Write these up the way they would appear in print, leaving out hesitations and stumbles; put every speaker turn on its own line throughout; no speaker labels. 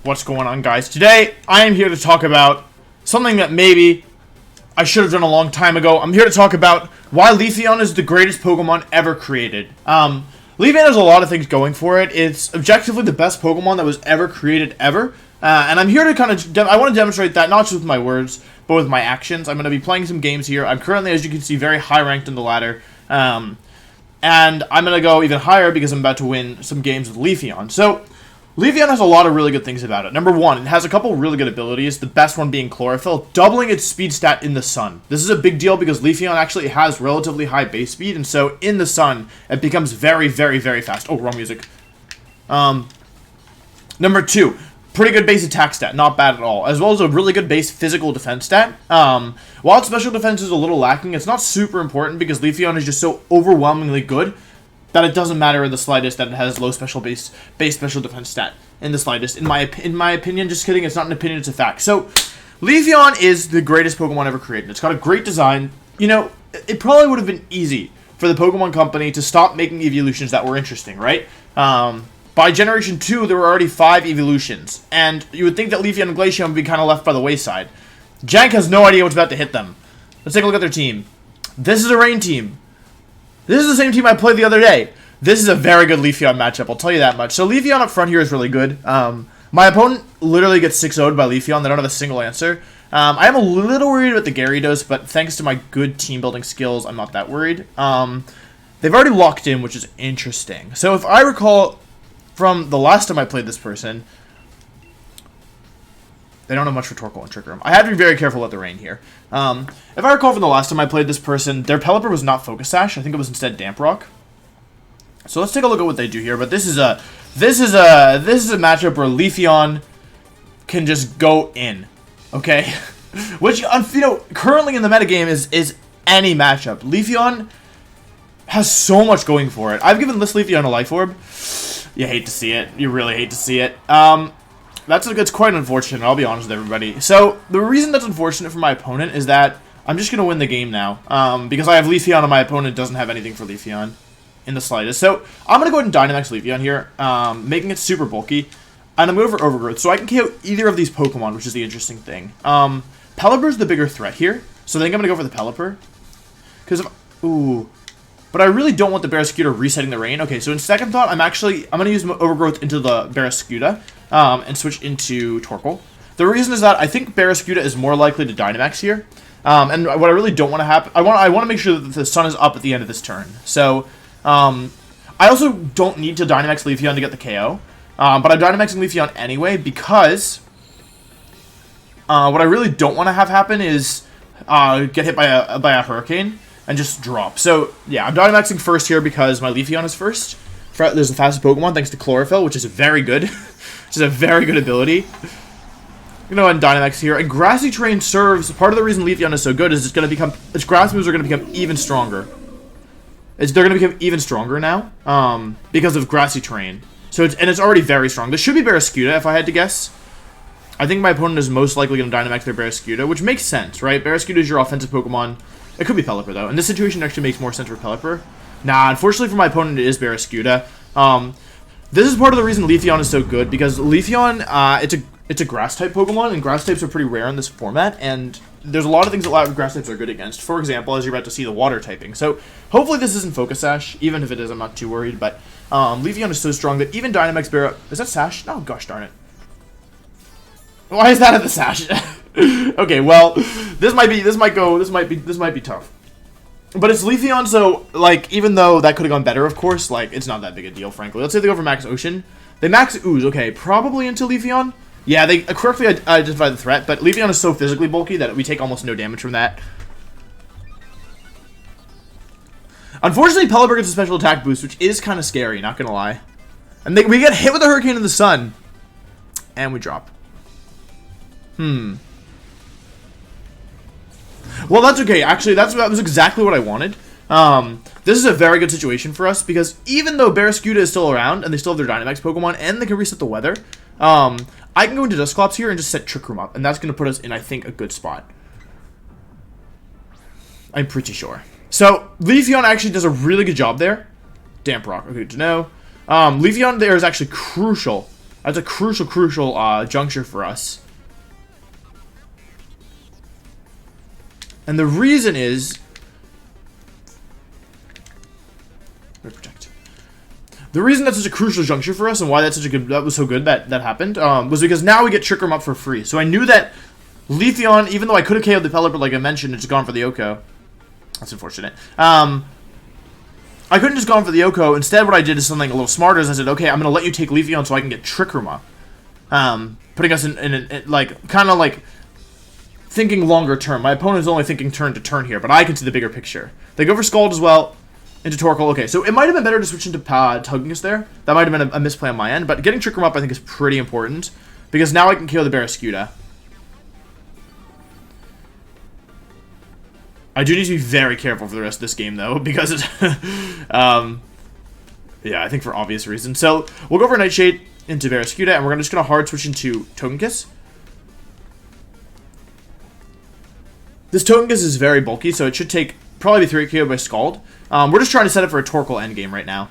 What's going on, guys? Today, I am here to talk about something that maybe I should have done a long time ago. I'm here to talk about why Leafeon is the greatest Pokemon ever created. Leafeon has a lot of things going for it. It's objectively the best Pokemon that was ever created ever. And I'm here to kind of, I want to demonstrate that not just with my words, but with my actions. I'm going to be playing some games here. I'm currently, as you can see, very high ranked in the ladder. And I'm going to go even higher because I'm about to win some games with Leafeon. So, Leafeon has a lot of really good things about it. Number one, it has a couple really good abilities, the best one being Chlorophyll, doubling its speed stat in the sun. This is a big deal because Leafeon actually has relatively high base speed, and so in the sun, it becomes very, very, very fast. Oh, wrong music. Number two, pretty good base attack stat, not bad at all, as well as a really good base physical defense stat. While its special defense is a little lacking, it's not super important because Leafeon is just so overwhelmingly good that it doesn't matter in the slightest that it has low base special defense stat in the slightest. In my opinion, just kidding, it's not an opinion, it's a fact. So, Leafeon is the greatest Pokemon ever created. It's got a great design. You know, it probably would have been easy for the Pokemon Company to stop making evolutions that were interesting, right? By Generation 2, there were already 5 evolutions, and you would think that Leafeon and Glaceon would be kind of left by the wayside. Jank has no idea what's about to hit them. Let's take a look at their team. This is a Rain team. This is the same team I played the other day. This is a very good Leafeon matchup, I'll tell you that much. So Leafeon up front here is really good. My opponent literally gets 6-0'd by Leafeon. They don't have a single answer. I am a little worried about the Gyarados, but thanks to my good team building skills, I'm not that worried. They've already locked in, which is interesting. So if I recall from the last time I played this person, they don't have much for Torkoal and Trick Room. I have to be very careful with the Rain here. If I recall from the last time I played this person, their Pelipper was not Focus Sash. I think it was instead Damp Rock. So let's take a look at what they do here. But this is a matchup where Leafeon can just go in, okay? Which, you know, currently in the metagame is any matchup. Leafeon has so much going for it. I've given this Leafeon a Life Orb. You hate to see it. You really hate to see it. It's quite unfortunate, I'll be honest with everybody. So, the reason that's unfortunate for my opponent is that I'm just going to win the game now. Because I have Leafeon and my opponent doesn't have anything for Leafeon in the slightest. So, I'm going to go ahead and Dynamax Leafeon here, making it super bulky. And I'm going for Overgrowth, so I can KO either of these Pokemon, which is the interesting thing. Pelipper's the bigger threat here, so I think I'm going to go for the Pelipper. Because if... Ooh... But I really don't want the Barraskewda resetting the Rain. Okay, so in second thought, I'm going to use Overgrowth into the Barraskewda and switch into Torkoal. The reason is that I think Barraskewda is more likely to Dynamax here. And what I really don't want to happen, I want to make sure that the sun is up at the end of this turn. So, I also don't need to Dynamax Leafeon to get the KO. But I'm Dynamaxing Leafeon anyway because what I really don't want to have happen is get hit by a Hurricane and just drop. So, yeah, I'm Dynamaxing first here because my Leafeon is first. There's the fastest Pokemon thanks to Chlorophyll, which is very good. Which is a very good ability. You know, and Dynamax here. And Grassy Terrain serves, part of the reason Leafeon is so good is its grass moves are going to become even stronger. They're going to become even stronger now because of Grassy Terrain. So, it's already very strong. This should be Barraskewda, if I had to guess. I think my opponent is most likely going to Dynamax their Barraskewda, which makes sense, right? Barraskewda is your offensive Pokemon. It could be Pelipper, though. In this situation, it actually makes more sense for Pelipper. Nah, unfortunately for my opponent, it is Barraskewda. This is part of the reason Leafeon is so good, because Leafeon, it's a Grass-type Pokemon, and Grass-types are pretty rare in this format, and there's a lot of things that Grass-types are good against. For example, as you're about to see, the Water-typing. So, hopefully this isn't Focus Sash. Even if it is, I'm not too worried, but Leafeon is so strong that even Dynamax Barra... Is that Sash? Oh, gosh darn it. Why is that at the Sash? Okay, well, this might be tough. But it's Leafeon, so, like, even though that could have gone better, of course, like, it's not that big a deal, frankly. Let's say they go for Max Ocean. They Max Ooze, okay, probably into Leafeon. Yeah, they correctly identify the threat, but Leafeon is so physically bulky that we take almost no damage from that. Unfortunately, Pelipper gets a special attack boost, which is kind of scary, not gonna lie. And we get hit with a Hurricane in the sun. And we drop. Well, that's okay. Actually, that was exactly what I wanted. This is a very good situation for us, because even though Barraskewda is still around, and they still have their Dynamax Pokemon, and they can reset the weather, I can go into Dusclops here and just set Trick Room up, and that's going to put us in, I think, a good spot. I'm pretty sure. So, Leafeon actually does a really good job there. Damp Rock, okay, good to know. Leafeon there is actually crucial That's a crucial juncture for us. And the reason is... protect. The reason that's such a crucial juncture for us and why that was so good that happened was because now we get Trick Room up for free. So I knew that Leafeon, even though I could have KO'd the Pelipper like I mentioned, it's gone for the Oko. That's unfortunate. I couldn't just gone for the Oko. Instead, what I did is something a little smarter. Is I said, okay, I'm going to let you take Leafeon so I can get Trick Room up. Putting us in like, kind of like thinking longer term. My opponent's only thinking turn to turn here, but I can see the bigger picture. They go for Scald as well. Into Torkoal. Okay, so it might have been better to switch into Tugging-Us there. That might have been a misplay on my end, but getting Trick Room up I think is pretty important. Because now I can KO the Barraskewda. I do need to be very careful for the rest of this game, though, because it's... yeah, I think for obvious reasons. So, we'll go for Nightshade into Barraskewda, and we're just going to hard switch into Togekiss. This Togekiss is very bulky, so it should take... probably be 3 KO by Scald. We're just trying to set up for a Torkoal endgame right now.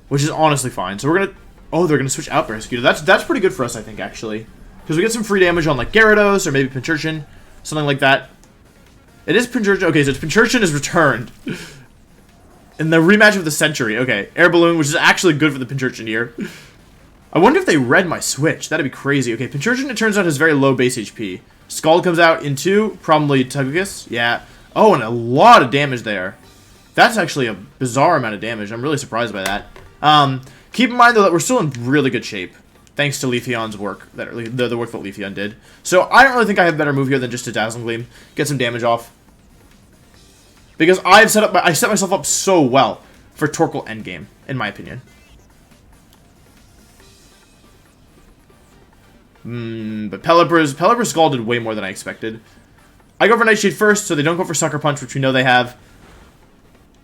Which is honestly fine. So we're going to... oh, they're going to switch out Barraskewda. That's pretty good for us, I think, actually. Because we get some free damage on, like, Gyarados or maybe Pincurchin. Something like that. It is Pincurchin. Okay, so Pincurchin is returned. In the rematch of the century. Okay, Air Balloon, which is actually good for the Pincurchin here. I wonder if they read my switch. That'd be crazy. Okay, Pincurchin, it turns out, has very low base HP. Scald comes out into probably Togekiss. Yeah. Oh, and a lot of damage there. That's actually a bizarre amount of damage. I'm really surprised by that. Keep in mind, though, that we're still in really good shape. Thanks to Leafeon's work. The work that Leafeon did. So, I don't really think I have a better move here than just a Dazzling Gleam. Get some damage off. Because I set myself up so well for Torkoal endgame, in my opinion. But Pelipper's Scald did way more than I expected. I go for Nightshade first, so they don't go for Sucker Punch, which we know they have.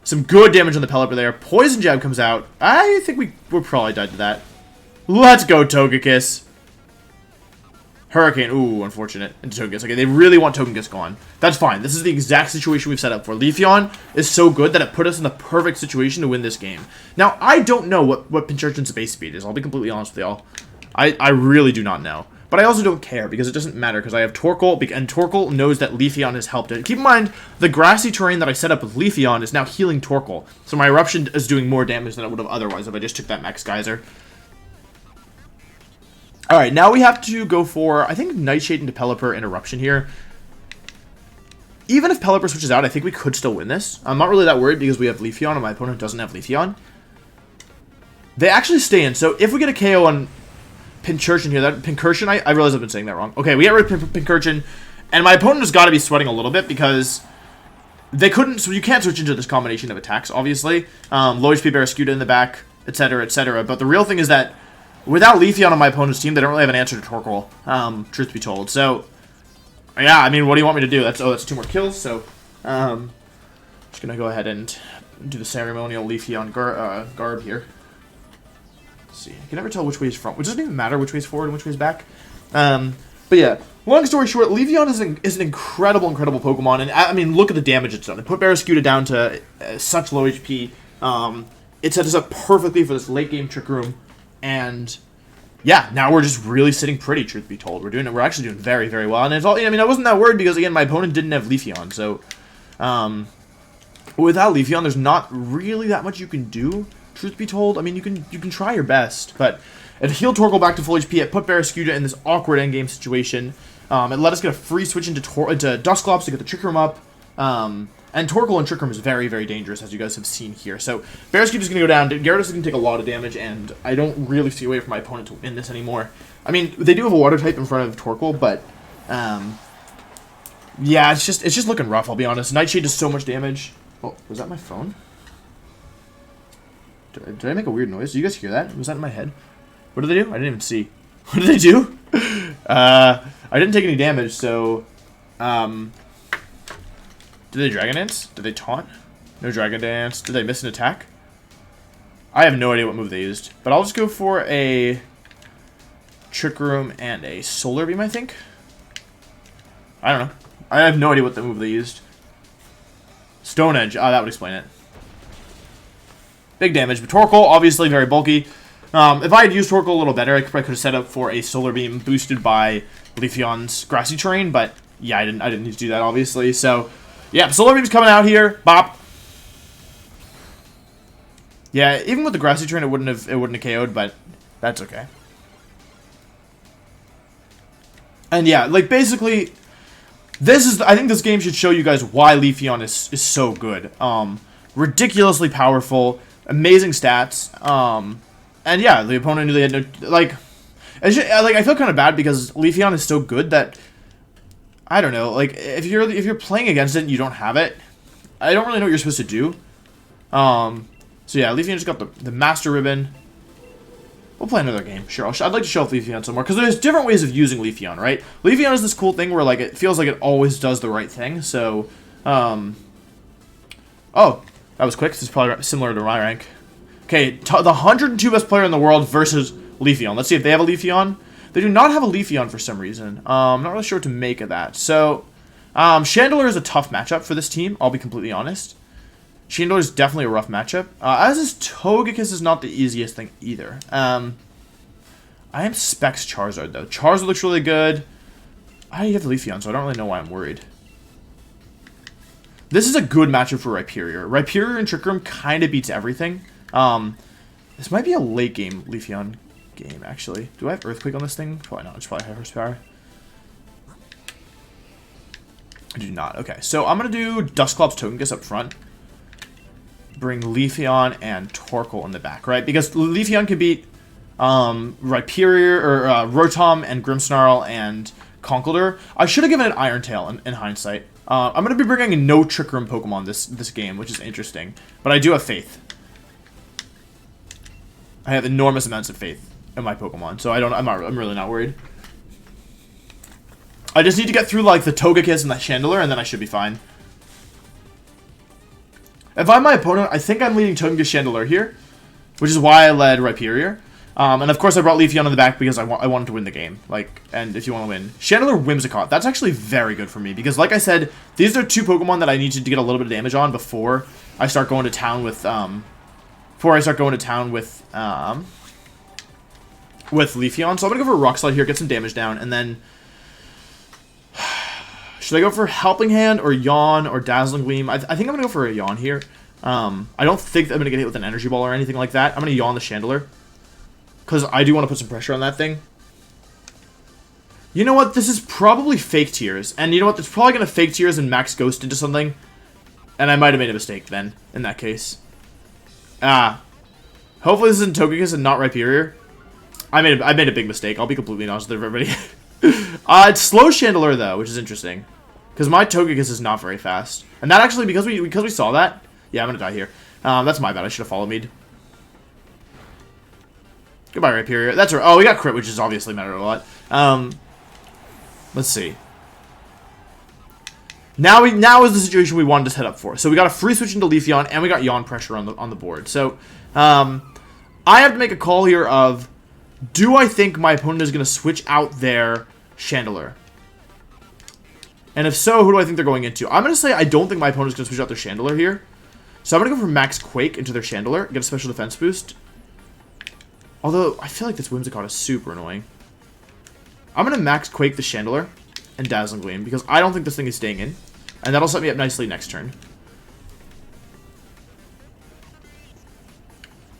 Some good damage on the Pelipper there. Poison Jab comes out. I think we're probably died to that. Let's go, Togekiss. Hurricane. Ooh, unfortunate. Into Togekiss. Okay, they really want Togekiss gone. That's fine. This is the exact situation we've set up for. Leafeon is so good that it put us in the perfect situation to win this game. Now, I don't know what Pincurchin's base speed is. I'll be completely honest with y'all. I really do not know. But I also don't care, because it doesn't matter, because I have Torkoal, and Torkoal knows that Leafeon has helped it. Keep in mind, the grassy terrain that I set up with Leafeon is now healing Torkoal. So my Eruption is doing more damage than it would have otherwise if I just took that Max Geyser. Alright, now we have to go for, I think, Nightshade into Pelipper and Eruption here. Even if Pelipper switches out, I think we could still win this. I'm not really that worried because we have Leafeon and my opponent doesn't have Leafeon. They actually stay in, so if we get a KO on Pincurchin here, Pincurchin, I realize I've been saying that wrong. Okay, we get rid of Pincurchin, and my opponent has got to be sweating a little bit because they couldn't, so you can't switch into this combination of attacks, obviously. Low HP Barraskewda in the back, etc., etc. But the real thing is that without Leafeon on my opponent's team, they don't really have an answer to Torkoal, truth be told. So, yeah, I mean, what do you want me to do? That's 2 more kills, so, just gonna go ahead and do the ceremonial Leafeon garb here. See, I can never tell which way is front, which doesn't even matter which way is forward and which way is back. But yeah, long story short, Leafeon is an incredible Pokemon, and I mean, look at the damage it's done. It put Barraskewda down to such low HP. It set us up perfectly for this late game Trick Room, and yeah, now we're just really sitting pretty. Truth be told, we're actually doing very, very well, and it's all. I mean, I wasn't that worried because again, my opponent didn't have Leafeon, so without Leafeon, there's not really that much you can do. Truth be told, I mean, you can try your best, but it healed Torkoal back to full HP. It put Barraskewda in this awkward endgame situation. It let us get a free switch into Dusclops to get the Trick Room up. And Torkoal and Trick Room is very, very dangerous, as you guys have seen here. So Barraskewda's going to go down. Gyarados is going to take a lot of damage, and I don't really see a way for my opponent to win this anymore. I mean, they do have a Water type in front of Torkoal, but yeah, it's just looking rough. I'll be honest. Nightshade does so much damage. Oh, was that my phone? Did I make a weird noise? Did you guys hear that? Was that in my head? What did they do? I didn't even see. What did they do? I didn't take any damage, so... Did they Dragon Dance? Did they taunt? No Dragon Dance. Did they miss an attack? I have no idea what move they used. But I'll just go for a Trick Room and a Solar Beam, I think. I don't know. I have no idea what the move they used. Stone Edge. Ah, that would explain it. Big damage. But Torkoal, obviously very bulky. If I had used Torkoal a little better, I could have set up for a Solar Beam boosted by Leafeon's Grassy Terrain, but yeah, I didn't need to do that, obviously. So, yeah, Solar Beam's coming out here. Bop. Yeah, even with the Grassy Terrain, it wouldn't have KO'd, but that's okay. And yeah, like, basically, I think this game should show you guys why Leafeon is so good. Ridiculously powerful, amazing stats, and yeah, the opponent knew they had no, like, I feel kind of bad because Leafeon is so good that, I don't know, like, if you're playing against it and you don't have it, I don't really know what you're supposed to do. So yeah, Leafeon just got the Master Ribbon. We'll play another game. Sure, I'd like to show off Leafeon some more, because there's different ways of using Leafeon, right? Leafeon is this cool thing where, like, it feels like it always does the right thing, so, oh, that was quick. This is probably similar to my rank. Okay, the 102 best player in the world versus Leafeon. Let's see if they have a Leafeon. They do not have a Leafeon for some reason. I'm not really sure what to make of that. So, Chandelure is a tough matchup for this team, I'll be completely honest. Chandelure is definitely a rough matchup. As is Togekiss is not the easiest thing either. I am Specs Charizard, though. Charizard looks really good. I have the Leafeon, so I don't really know why I'm worried. This is a good matchup for Rhyperior. Rhyperior and Trick Room kind of beats everything. This might be a late game Leafeon game, actually. Do I have Earthquake on this thing? Probably not. It's probably high horsepower. I do not. Okay, so I'm going to do Dusclops Togekiss up front. Bring Leafeon and Torkoal in the back, right? Because Leafeon can beat Rhyperior, or Rotom and Grimmsnarl and Conkeldurr. I should have given it Iron Tail in hindsight. I'm going to be bringing no Trick Room Pokemon this game, which is interesting. But I do have faith. I have enormous amounts of faith in my Pokemon, so I'm really not worried. I just need to get through, like, the Togekiss and the Chandelure, and then I should be fine. If I'm my opponent, I think I'm leading Togekiss Chandelure here, which is why I led Rhyperior. And of course I brought Leafeon in the back because I wanted to win the game. Like, and if you want to win. Chandelure Whimsicott, that's actually very good for me because, like I said, these are two Pokemon that I need to get a little bit of damage on before I start going to town with Leafeon. So I'm gonna go for Rock Slide here, get some damage down, and then should I go for Helping Hand or Yawn or Dazzling Gleam? I think I'm gonna go for a Yawn here. I don't think I'm gonna get hit with an Energy Ball or anything like that. I'm gonna Yawn the Chandelure because I do want to put some pressure on that thing. You know what? This is probably Fake Tears, and you know what? It's probably gonna Fake Tears and Max Ghost into something, and I might have made a mistake then in that case. Hopefully this isn't Togekiss and not Rhyperior. I made a big mistake. I'll be completely honest with everybody. It's slow Chandelure though, which is interesting. Because my Togekiss is not very fast. And that actually, because we saw that, yeah, I'm gonna die here. That's my bad. I should have followed me. Goodbye, Rhyperior. That's right. Oh, we got crit, which is obviously mattered a lot. Let's see. Now is the situation we wanted to set up for. So we got a free switch into Leafeon, and we got Yawn pressure on the board. So I have to make a call here of, do I think my opponent is going to switch out their Chandelure? And if so, who do I think they're going into? I'm going to say I don't think my opponent is going to switch out their Chandelure here. So I'm going to go for Max Quake into their Chandelure, get a special defense boost. Although, I feel like this Whimsicott is super annoying. I'm going to Max Quake the Chandelure and Dazzling Gleam, because I don't think this thing is staying in. And that'll set me up nicely next turn.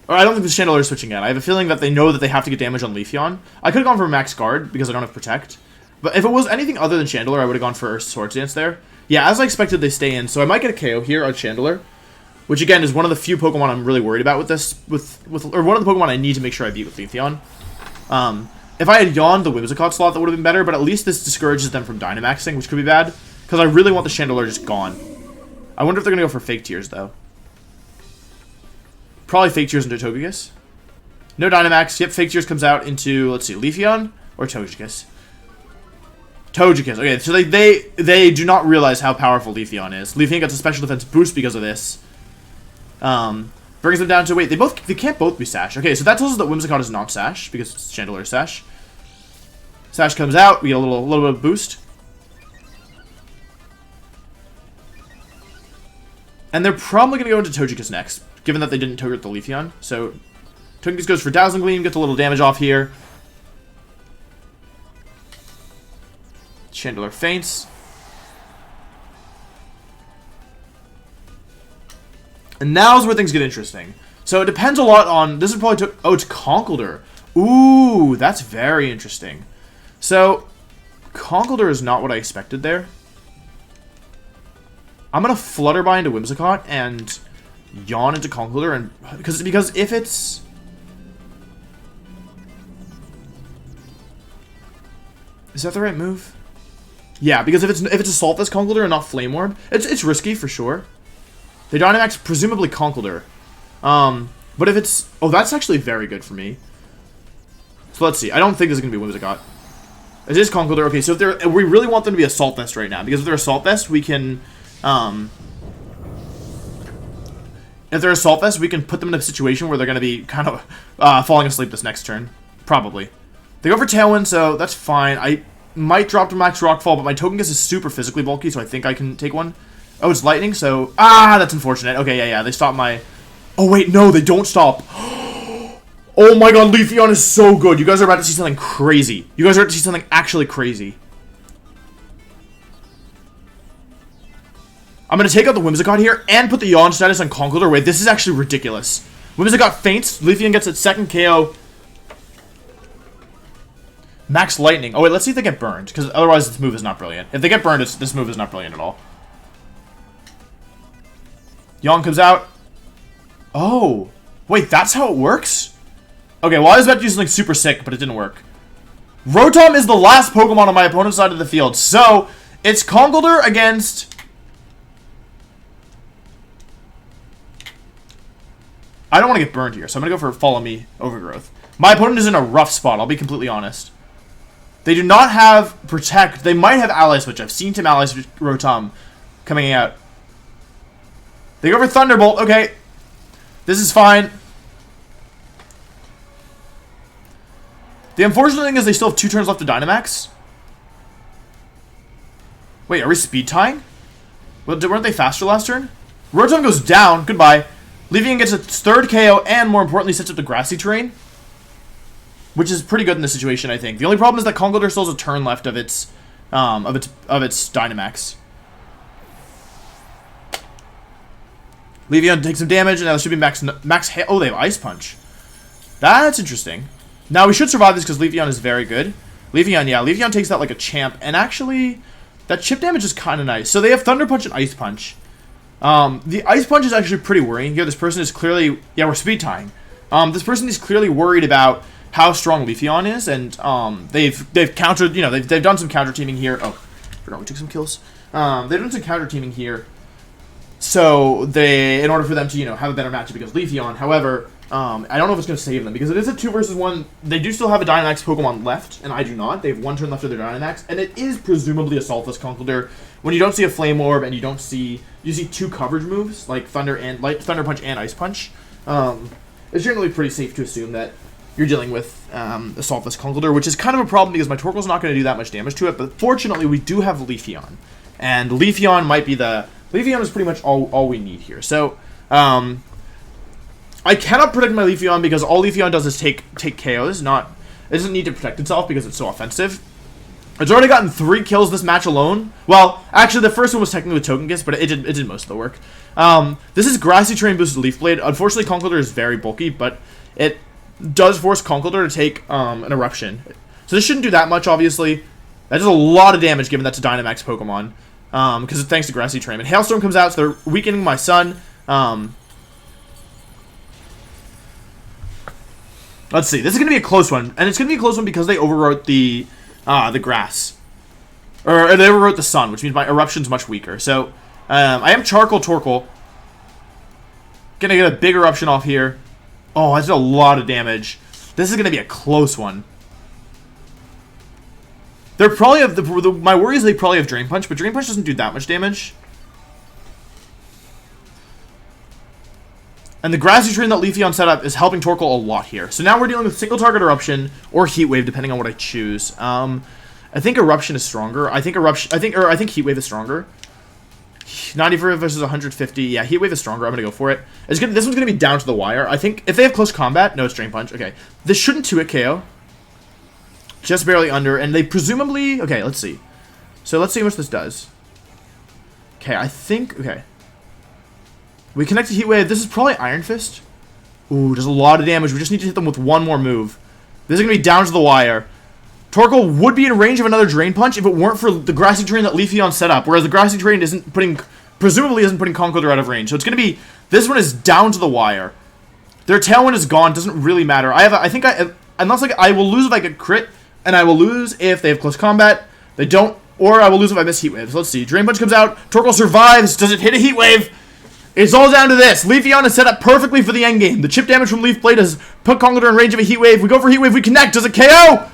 Or I don't think the Chandelure is switching out. I have a feeling that they know that they have to get damage on Leafeon. I could have gone for Max Guard, because I don't have Protect. But if it was anything other than Chandelure, I would have gone for Swords Dance there. Yeah, as I expected, they stay in. So I might get a KO here on Chandelure. Which, again, is one of the few Pokemon I'm really worried about with this. Or one of the Pokemon I need to make sure I beat with Leafeon. If I had yawned the Whimsicott slot, that would have been better. But at least this discourages them from Dynamaxing, which could be bad. Because I really want the Chandelure just gone. I wonder if they're going to go for Fake Tears, though. Probably Fake Tears into Togekiss. No Dynamax. Yep, Fake Tears comes out into, let's see, Leafeon or Togekiss? Togekiss. Okay, so they do not realize how powerful Leafeon is. Leafeon gets a special defense boost because of this. Brings them down to, wait, they can't both be Sash. Okay, so that tells us that Whimsicott is not Sash, because it's Chandelure Sash. Sash comes out, we get a little bit of boost. And they're probably going to go into Togekiss next. given that they didn't target the Leafeon. So Togekiss goes for Dazzling Gleam, gets a little damage off here. Chandelure faints. And now's where things get interesting. So it depends a lot on... This is probably... Oh, it's Conkeldurr. Ooh, that's very interesting. So, Conkeldurr is not what I expected there. I'm going to Flutterby into Whimsicott and Yawn into Conkeldurr. And, because if it's... Is that the right move? Yeah, because if it's Assault Vest Conkeldurr and not Flame Orb, it's risky for sure. They Dynamax presumably Conkeldurr. But if it's... Oh, that's actually very good for me. So let's see. I don't think this is going to be Whimsicott. It is Conkeldurr. Okay, so if we really want them to be Assault Vest right now. Because if they're Assault Vest, we can... if they're Assault Vest, we can put them in a situation where they're going to be kind of falling asleep this next turn. Probably. They go for Tailwind, so that's fine. I might drop to Max Rockfall, but my Togekiss is super physically bulky, so I think I can take one. Oh, it's Lightning, so... Ah, that's unfortunate. Okay, yeah, they stop my... Oh, wait, no, they don't stop. Oh my god, Leafeon is so good. You guys are about to see something crazy. You guys are about to see something actually crazy. I'm going to take out the Whimsicott here and put the Yawn status on Conkeldurr. Wait, this is actually ridiculous. Whimsicott faints. Leafeon gets its second KO. Max Lightning. Oh, wait, let's see if they get burned, because otherwise this move is not brilliant. If they get burned, this move is not brilliant at all. Yawn comes out. Oh. Wait, that's how it works? Okay, well, I was about to do something super sick, but it didn't work. Rotom is the last Pokemon on my opponent's side of the field, so it's Conkeldurr against... I don't want to get burned here, so I'm going to go for Follow Me Overgrowth. My opponent is in a rough spot, I'll be completely honest. They do not have Protect. They might have Ally Switch. I've seen Team Ally Switch Rotom coming out. They go for Thunderbolt. Okay. This is fine. The unfortunate thing is they still have 2 turns left to Dynamax. Wait, are we speed tying? Well, weren't they faster last turn? Rotom goes down. Goodbye. Leafeon gets its 3rd KO and, more importantly, sets up the grassy terrain. Which is pretty good in this situation, I think. The only problem is that Conkeldurr still has a turn left of its Dynamax. Leafeon takes some damage, and now this should be max. Oh, they have Ice Punch. That's interesting. Now we should survive this because Leafeon is very good. Leafeon, yeah, Leafeon takes that like a champ, and actually, that chip damage is kind of nice. So they have Thunder Punch and Ice Punch. The Ice Punch is actually pretty worrying here. This person is clearly, yeah, we're speed tying. This person is clearly worried about how strong Leafeon is, and they've countered, you know, they've done some counter teaming here. Oh, forgot we took some kills. They've done some counter teaming here, so in order for them to, you know, have a better matchup against Leafeon. However, I don't know if it's going to save them because it is a 2 versus 1. They do still have a Dynamax Pokemon left, and I do not. They have 1 turn left of their Dynamax, and it is presumably a Assaultless Conkeldurr. When you don't see a Flame Orb and you see 2 coverage moves like Thunder Punch and Ice Punch, it's generally pretty safe to assume that you're dealing with Assaultless Conkeldurr, which is kind of a problem because my Torkoal's not going to do that much damage to it. But fortunately, we do have Leafeon, and Leafeon might be Leafeon is pretty much all we need here. So, I cannot protect my Leafeon because all Leafeon does is take KOs. It doesn't need to protect itself because it's so offensive. It's already gotten 3 kills this match alone. Well, actually, the first one was technically with Togekiss, but it did most of the work. This is Grassy Terrain boosted Leaf Blade. Unfortunately, Conkeldurr is very bulky, but it does force Conkeldurr to take an Eruption. So this shouldn't do that much, obviously. That does a lot of damage given that's a Dynamax Pokemon. Because thanks to Grassy Terrain. And Hailstorm comes out, so they're weakening my Sun. Let's see. This is going to be a close one. And it's going to be a close one because they overwrote the grass. Or they overwrote the Sun, which means my Eruption's much weaker. So, I am Charcoal Torkoal. Gonna get a big Eruption off here. Oh, that's a lot of damage. This is gonna be a close one. They're probably have my worry is they probably have Drain Punch, but Drain Punch doesn't do that much damage. And the Grassy Terrain that Leafeon set up is helping Torkoal a lot here. So now we're dealing with single target Eruption or Heat Wave, depending on what I choose. I think Eruption is stronger. I think Heat Wave is stronger. 94 versus 150. Yeah, Heat Wave is stronger. I'm going to go for it. This one's going to be down to the wire. I think if they have close combat, no, it's Drain Punch. Okay. This shouldn't 2-hit KO. Just barely under. And they presumably... Okay, let's see. So let's see how much this does. Okay, I think... Okay. We connect to Heat Wave. This is probably Iron Fist. Ooh, does a lot of damage. We just need to hit them with one more move. This is going to be down to the wire. Torkoal would be in range of another Drain Punch if it weren't for the grassy terrain that Leafeon set up. Whereas the grassy terrain presumably isn't putting Conkeldurr out of range. So it's going to be... This one is down to the wire. Their Tailwind is gone. Doesn't really matter. Unless like I will lose if I get crit. And I will lose if they have close combat. They don't. Or I will lose if I miss Heat Wave. So let's see. Drain Punch comes out. Torkoal survives. Does it hit a Heat Wave? It's all down to this. Leafeon is set up perfectly for the endgame. The chip damage from Leaf Blade has put Conkeldurr in range of a Heat Wave. We go for Heat Wave. We connect. Does it KO?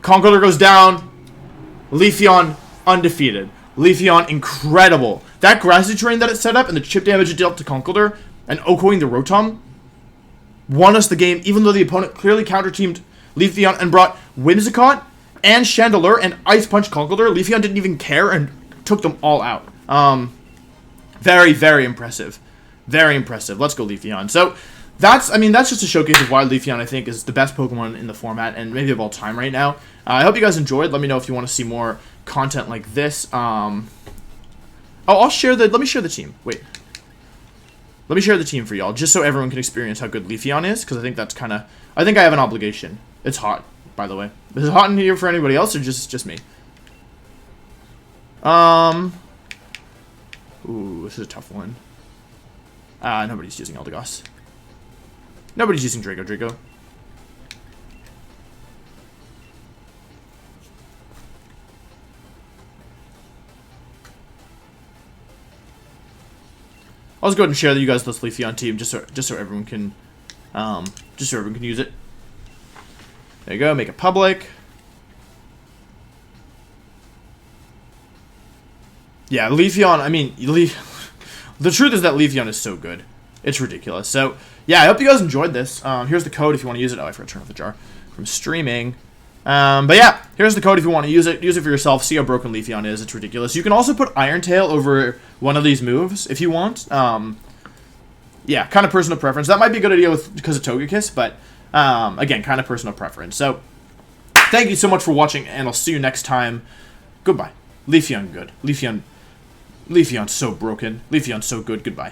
Conkeldurr goes down. Leafeon undefeated. Leafeon incredible. That grassy terrain that it set up and the chip damage it dealt to Conkeldurr and Okoing the Rotom won us the game, even though the opponent clearly counter-teamed Leafeon and brought Whimsicott and Chandelure and Ice Punch Conkeldurr. Leafeon didn't even care and took them all out. Very, very impressive. Very impressive. Let's go Leafeon. So, that's just a showcase of why Leafeon, I think, is the best Pokemon in the format and maybe of all time right now. I hope you guys enjoyed. Let me know if you want to see more content like this. Let me share the team. Wait. Let me share the team for y'all, just so everyone can experience how good Leafeon is, because I think that's kind of... I think I have an obligation. It's hot, by the way. Is it hot in here for anybody else, or just me? Ooh, this is a tough one. Nobody's using Eldegoss. Nobody's using Draco. I'll just go ahead and share you guys this Leafeon team just so everyone can use it. There you go. Make it public. Yeah, Leafeon. I mean, the truth is that Leafeon is so good. It's ridiculous. So yeah, I hope you guys enjoyed this. Here's the code if you want to use it. Oh, I forgot to turn off the jar from streaming. But yeah, here's the code if you want to use it. Use it for yourself. See how broken Leafeon is. It's ridiculous. You can also put Iron Tail over one of these moves if you want. Yeah, kind of personal preference. That might be a good idea because of Togekiss, but again, kind of personal preference. So thank you so much for watching, and I'll see you next time. Goodbye. Leafeon good. Leafeon so broken. Leafeon so good. Goodbye.